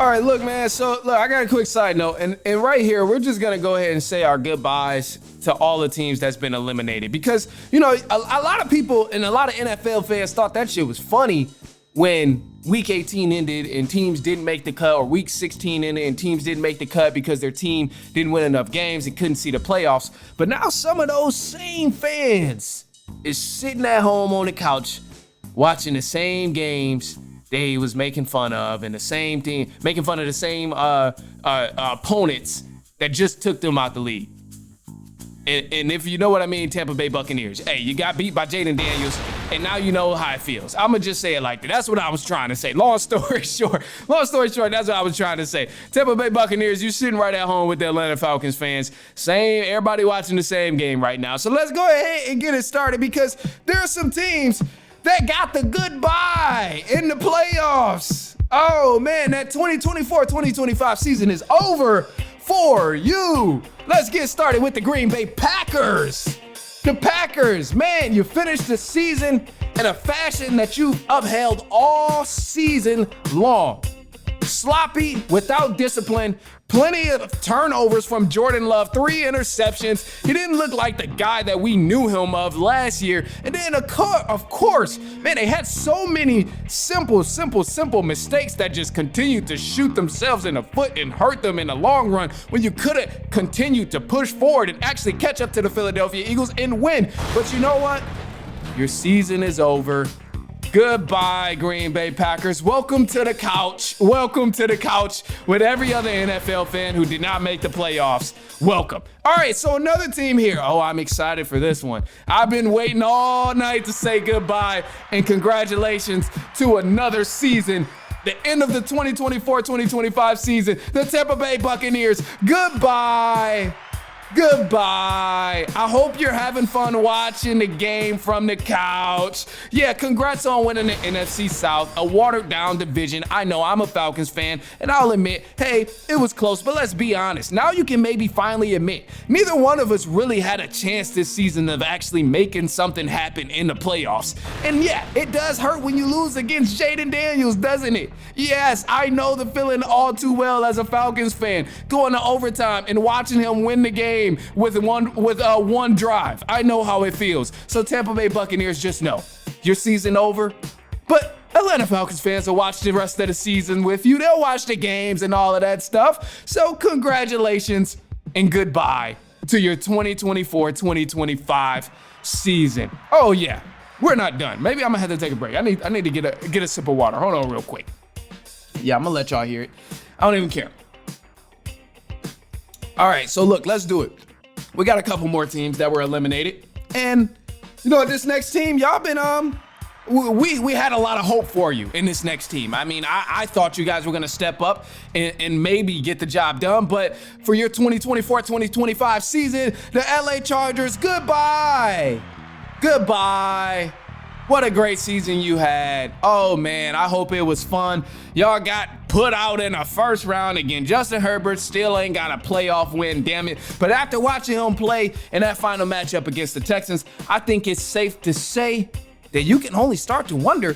All right, look, man. So, look, I got a quick side note. And right here, we're just going to go ahead and say our goodbyes to all the teams that's been eliminated. Because, you know, a lot of people and a lot of NFL fans thought that shit was funny when Week 18 ended and teams didn't make the cut, or Week 16 ended and teams didn't make the cut because their team didn't win enough games and couldn't see the playoffs. But now some of those same fans is sitting at home on the couch watching the same games they was making fun of, and the same team making fun of the same opponents that just took them out the league. And if you know what I mean, Tampa Bay Buccaneers. Hey, you got beat by Jaden Daniels, and now you know how it feels. I'm going to just say it like that. That's what I was trying to say. Long story short, that's what I was trying to say. Tampa Bay Buccaneers, you're sitting right at home with the Atlanta Falcons fans. Everybody watching the same game right now. So let's go ahead and get it started, because there are some teams that got the goodbye in the playoffs. Oh, man, that 2024-2025 season is over for you. Let's get started with the Green Bay Packers. The Packers, man, you finished the season in a fashion that you've upheld all season long. Sloppy, without discipline, plenty of turnovers from Jordan Love, 3 interceptions. He didn't look like the guy that we knew him of last year. And then, of course, man, they had so many simple mistakes that just continued to shoot themselves in the foot and hurt them in the long run, when you could have continued to push forward and actually catch up to the Philadelphia Eagles and win. But you know what? Your season is over. Goodbye, Green Bay Packers. Welcome to the couch. Welcome to the couch with every other NFL fan who did not make the playoffs. Welcome. All right, so another team here. Oh, I'm excited for this one. I've been waiting all night to say goodbye, and congratulations to another season. The end of the 2024-2025 season. The Tampa Bay Buccaneers. Goodbye. Goodbye. I hope you're having fun watching the game from the couch. Yeah, congrats on winning the NFC South, a watered down division. I know, I'm a Falcons fan, and I'll admit, hey, it was close, but let's be honest. Now you can maybe finally admit, neither one of us really had a chance this season of actually making something happen in the playoffs. And yeah, it does hurt when you lose against Jaden Daniels, doesn't it? Yes, I know the feeling all too well as a Falcons fan, going to overtime and watching him win the game with one drive. I know how it feels. So Tampa Bay Buccaneers, just know your season over, but Atlanta Falcons fans will watch the rest of the season with you. They'll watch the games and all of that stuff. So congratulations and goodbye to your 2024-2025 season. Oh yeah, we're not done. Maybe I'm gonna have to take a break. I need to get a sip of water. Hold on real quick. Yeah, I'm gonna let y'all hear it. I don't even care. All right, so look, let's do it. We got a couple more teams that were eliminated. And, you know, this next team, y'all been, we had a lot of hope for you in this next team. I mean, I thought you guys were going to step up and maybe get the job done. But for your 2024-2025 season, the LA Chargers, goodbye. Goodbye. What a great season you had. Oh, man, I hope it was fun. Y'all got put out in the first round again. Justin Herbert still ain't got a playoff win, damn it. But after watching him play in that final matchup against the Texans, I think it's safe to say that you can only start to wonder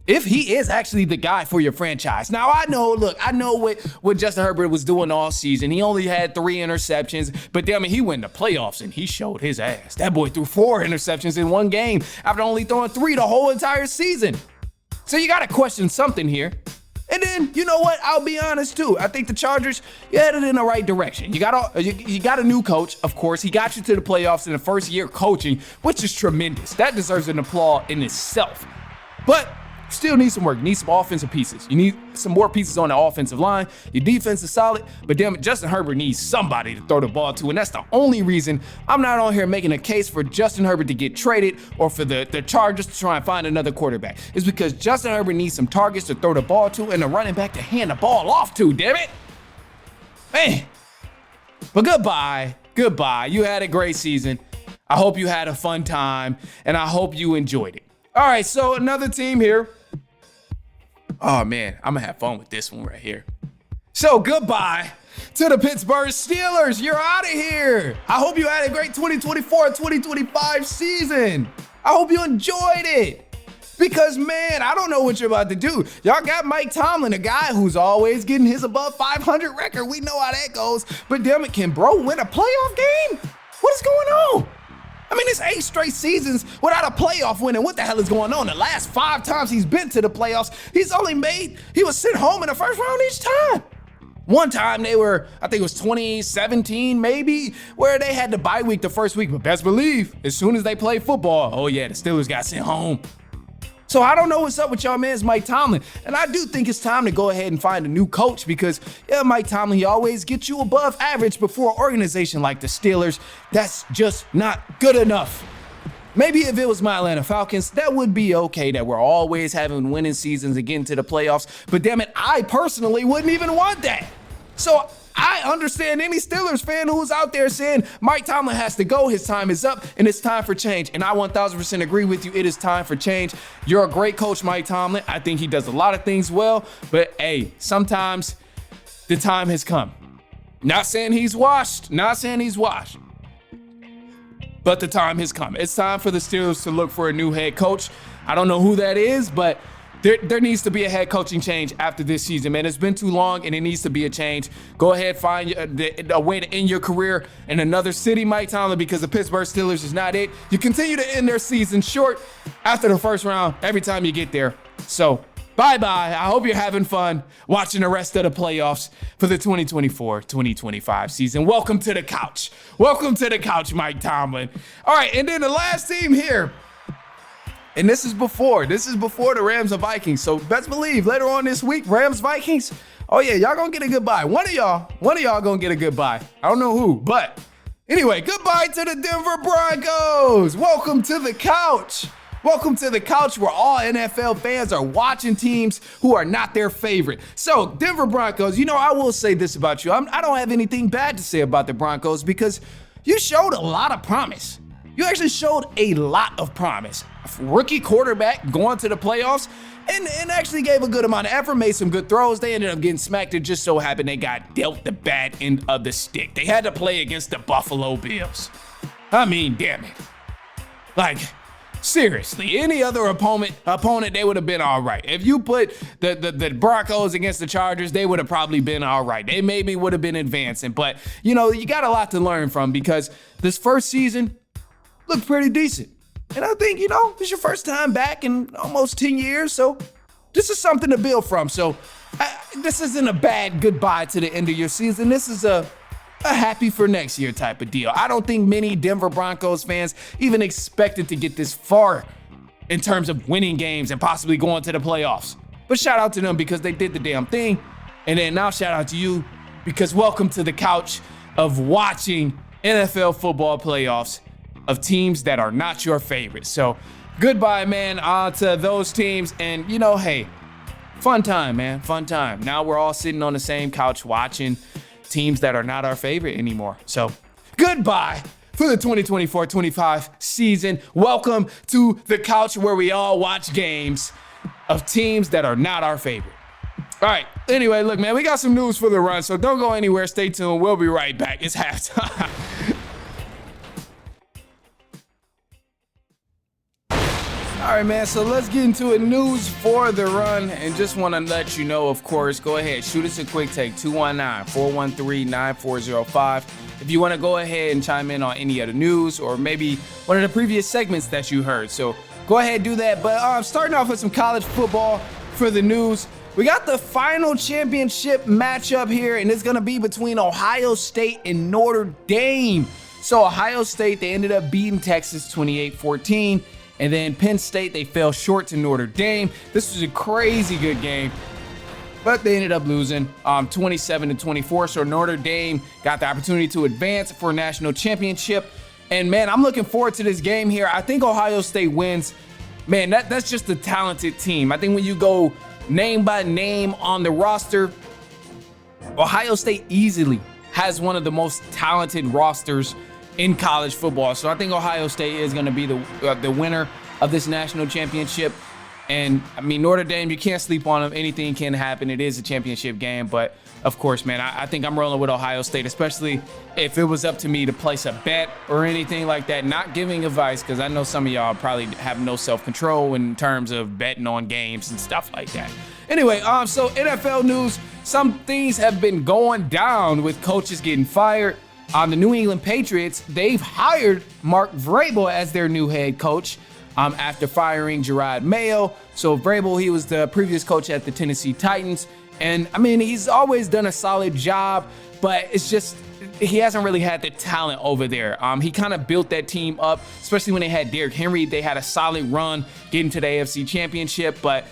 if he is actually the guy for your franchise. Now, I know what Justin Herbert was doing all season. He only had 3 interceptions, but damn it, he went to playoffs and he showed his ass. That boy threw 4 interceptions in one game after only throwing 3 the whole entire season. So you got to question something here. And then, you know what? I'll be honest, too. I think the Chargers, you headed in the right direction. You got a new coach, of course. He got you to the playoffs in the first year coaching, which is tremendous. That deserves an applause in itself. But still need some work. You need some offensive pieces. You need some more pieces on the offensive line. Your defense is solid, but damn it, Justin Herbert needs somebody to throw the ball to, and that's the only reason I'm not on here making a case for Justin Herbert to get traded or for the Chargers to try and find another quarterback. It's because Justin Herbert needs some targets to throw the ball to and a running back to hand the ball off to, damn it. Man. But goodbye. You had a great season. I hope you had a fun time, and I hope you enjoyed it. All right, so another team here. Oh, man, I'm going to have fun with this one right here. So goodbye to the Pittsburgh Steelers. You're out of here. I hope you had a great 2024-2025 season. I hope you enjoyed it. Because, man, I don't know what you're about to do. Y'all got Mike Tomlin, a guy who's always getting his above 500 record. We know how that goes. But damn it, can bro win a playoff game? What is going on? I mean, it's 8 straight seasons without a playoff win. And what the hell is going on? The last 5 times he's been to the playoffs, he was sent home in the first round each time. One time they were, I think it was 2017 maybe, where they had the bye week the first week. But best believe, as soon as they played football, oh yeah, the Steelers got sent home. So I don't know what's up with y'all man's Mike Tomlin. And I do think it's time to go ahead and find a new coach because, yeah, Mike Tomlin, he always gets you above average, but for an organization like the Steelers, that's just not good enough. Maybe if it was my Atlanta Falcons, that would be okay that we're always having winning seasons and getting to the playoffs. But damn it, I personally wouldn't even want that. So I understand any Steelers fan who's out there saying Mike Tomlin has to go, his time is up, and it's time for change. And I 1000% agree with you. It is time for change. You're a great coach, Mike Tomlin. I think he does a lot of things well, but hey, sometimes the time has come. Not saying he's washed, but the time has come. It's time for the Steelers to look for a new head coach. I don't know who that is, but there needs to be a head coaching change after this season, man. It's been too long, and it needs to be a change. Go ahead, find a way to end your career in another city, Mike Tomlin, because the Pittsburgh Steelers is not it. You continue to end their season short after the first round every time you get there. So, bye-bye. I hope you're having fun watching the rest of the playoffs for the 2024-2025 season. Welcome to the couch. Welcome to the couch, Mike Tomlin. All right, and then the last team here. And this is before the Rams and Vikings. So best believe later on this week, Rams, Vikings. Oh yeah, y'all gonna get a goodbye. One of y'all gonna get a goodbye. I don't know who, but anyway, goodbye to the Denver Broncos. Welcome to the couch. Welcome to the couch where all NFL fans are watching teams who are not their favorite. So Denver Broncos, I will say this about you. I don't have anything bad to say about the Broncos because you showed a lot of promise. You actually showed a lot of promise. Rookie quarterback going to the playoffs and actually gave a good amount of effort, made some good throws. They ended up getting smacked. It just so happened they got dealt the bad end of the stick. They had to play against the Buffalo Bills. I mean, damn it. Like, seriously, any other opponent, they would have been all right. If you put the Broncos against the Chargers, they would have probably been all right. They maybe would have been advancing. But, you got a lot to learn from because this first season looked pretty decent. And I think, it's your first time back in almost 10 years. So this is something to build from. So this isn't a bad goodbye to the end of your season. This is a happy for next year type of deal. I don't think many Denver Broncos fans even expected to get this far in terms of winning games and possibly going to the playoffs. But shout out to them because they did the damn thing. And then now shout out to you because welcome to the couch of watching NFL football playoffs of teams that are not your favorite. So goodbye, man, to those teams. And, hey, fun time, man, fun time. Now we're all sitting on the same couch watching teams that are not our favorite anymore. So goodbye for the 2024-25 season. Welcome to the couch where we all watch games of teams that are not our favorite. All right. Anyway, look, man, we got some news for the run, so don't go anywhere. Stay tuned. We'll be right back. It's halftime. All right, man, so let's get into it. News for the run. And just want to let you know, of course, go ahead, shoot us a quick take, 219-413-9405. If you want to go ahead and chime in on any of the news or maybe one of the previous segments that you heard. So go ahead and do that. But starting off with some college football for the news. We got the final championship matchup here, and it's going to be between Ohio State and Notre Dame. So Ohio State, they ended up beating Texas 28-14. And then Penn State, they fell short to Notre Dame. This was a crazy good game, but they ended up losing 27-24. So Notre Dame got the opportunity to advance for a national championship. And man, I'm looking forward to this game here. I think Ohio State wins. Man, that's just a talented team. I think when you go name by name on the roster, Ohio State easily has one of the most talented rosters in college football. So I think Ohio State is going to be the winner of this national championship. And I mean, Notre Dame, you can't sleep on them. Anything can happen. It is a championship game. But of course, man, I think I'm rolling with Ohio State, especially if it was up to me to place a bet or anything like that. Not giving advice, because I know some of y'all probably have no self-control in terms of betting on games and stuff like that. Anyway, so NFL news, some things have been going down with coaches getting fired. The New England Patriots, they've hired Mark Vrabel as their new head coach. After firing Gerard Mayo. So Vrabel, he was the previous coach at the Tennessee Titans. And I mean, he's always done a solid job, but it's just, he hasn't really had the talent over there. He kind of built that team up, especially when they had Derrick Henry. They had a solid run getting to the AFC Championship, but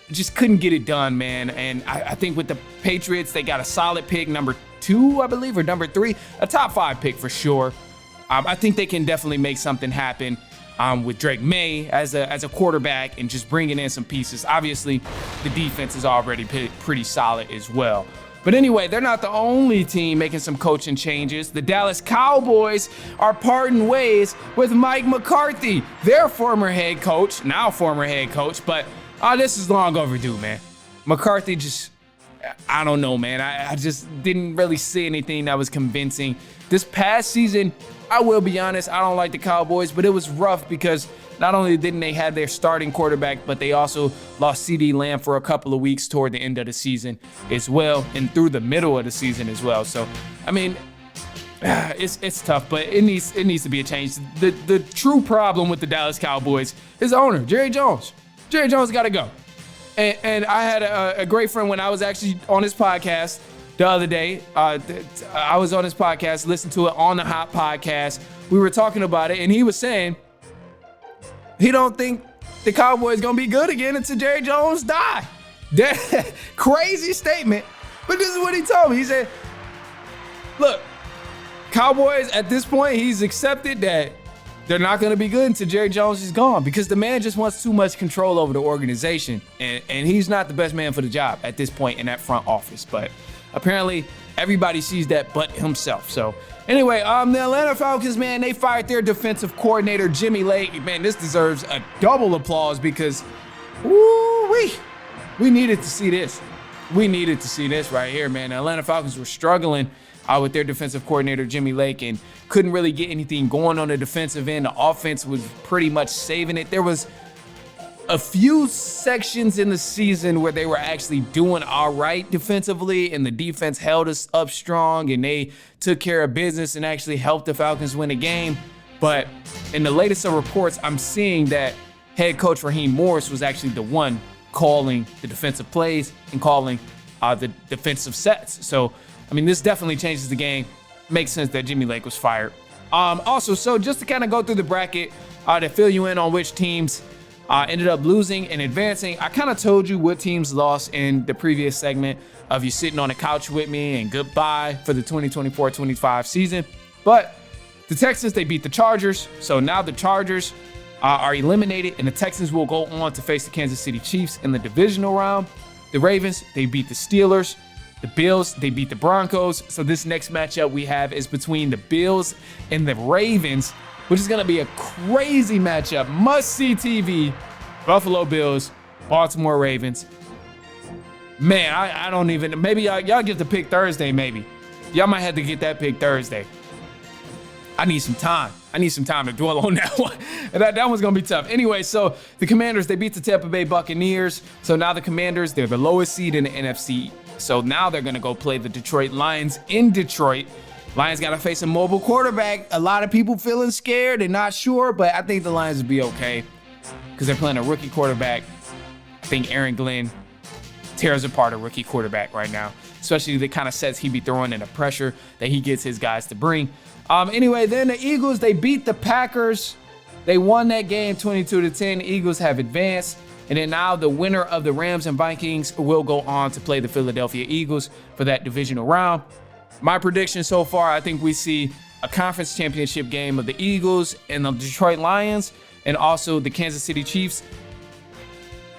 just couldn't get it done, man. And I think with the Patriots, they got a solid pick, number 2, I believe, or number 3, a top 5 pick for sure. I think they can definitely make something happen. With Drake May as a quarterback and just bringing in some pieces. Obviously, the defense is already pretty solid as well. But anyway, they're not the only team making some coaching changes. The Dallas Cowboys are parting ways with Mike McCarthy, their former head coach, now former head coach. But this is long overdue, man. McCarthy just, I don't know, man. I just didn't really see anything that was convincing. This past season, I will be honest, I don't like the Cowboys, but it was rough because not only didn't they have their starting quarterback, but they also lost CeeDee Lamb for a couple of weeks toward the end of the season as well, and through the middle of the season as well. So, I mean, it's tough, but it needs to be a change. The true problem with the Dallas Cowboys is the owner, Jerry Jones. Jerry Jones got to go. And I had a great friend when I was actually on his podcast the other day. I was on his podcast, listened to it on the Hot Podcast. We were talking about it, and he was saying he don't think the Cowboys gonna be good again until Jerry Jones die. Crazy statement, but this is what he told me. He said, look, Cowboys at this point, he's accepted that they're not going to be good until Jerry Jones is gone because the man just wants too much control over the organization, and he's not the best man for the job at this point in that front office. But apparently everybody sees that but himself. So anyway, the Atlanta Falcons, man, they fired their defensive coordinator, Jimmy Lake. Man, this deserves a double applause because we needed to see this. We needed to see this right here, man. The Atlanta Falcons were struggling with their defensive coordinator, Jimmy Lake, and couldn't really get anything going on the defensive end. The offense was pretty much saving it. There was a few sections in the season where they were actually doing all right defensively, and the defense held us up strong, and they took care of business and actually helped the Falcons win a game. But in the latest of reports, I'm seeing that head coach Raheem Morris was actually the one calling the defensive plays and calling the defensive sets. So, I mean, this definitely changes the game. Makes sense that Jimmy Lake was fired. Also, so just to kind of go through the bracket to fill you in on which teams ended up losing and advancing, I kind of told you what teams lost in the previous segment of you sitting on the couch with me and goodbye for the 2024-25 season. But the Texans, they beat the Chargers. So now the Chargers are eliminated, and the Texans will go on to face the Kansas City Chiefs in the divisional round. The Ravens, they beat the Steelers. The Bills, they beat the Broncos. So this next matchup we have is between the Bills and the Ravens, which is going to be a crazy matchup. Must-see TV. Buffalo Bills, Baltimore Ravens. Man, I don't even, maybe y'all get the pick Thursday, maybe. Y'all might have to get that pick Thursday. I need some time. I need some time to dwell on that one. And that one's going to be tough. Anyway, so the Commanders, they beat the Tampa Bay Buccaneers. So now the Commanders, they're the lowest seed in the NFC. So now they're going to go play the Detroit Lions in Detroit. Lions got to face a mobile quarterback. A lot of people feeling scared and not sure, but I think the Lions will be okay because they're playing a rookie quarterback. I think Aaron Glenn tears apart a rookie quarterback right now, especially the kind of sets he be throwing and the pressure that he gets his guys to bring. Anyway, then the Eagles, they beat the Packers. They won that game 22-10. The Eagles have advanced. And then now the winner of the Rams and Vikings will go on to play the Philadelphia Eagles for that divisional round. My prediction so far, I think we see a conference championship game of the Eagles and the Detroit Lions and also the Kansas City Chiefs.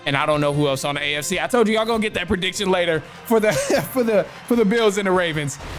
And I don't know who else on the AFC. I told you y'all gonna get that prediction later for the for the Bills and the Ravens.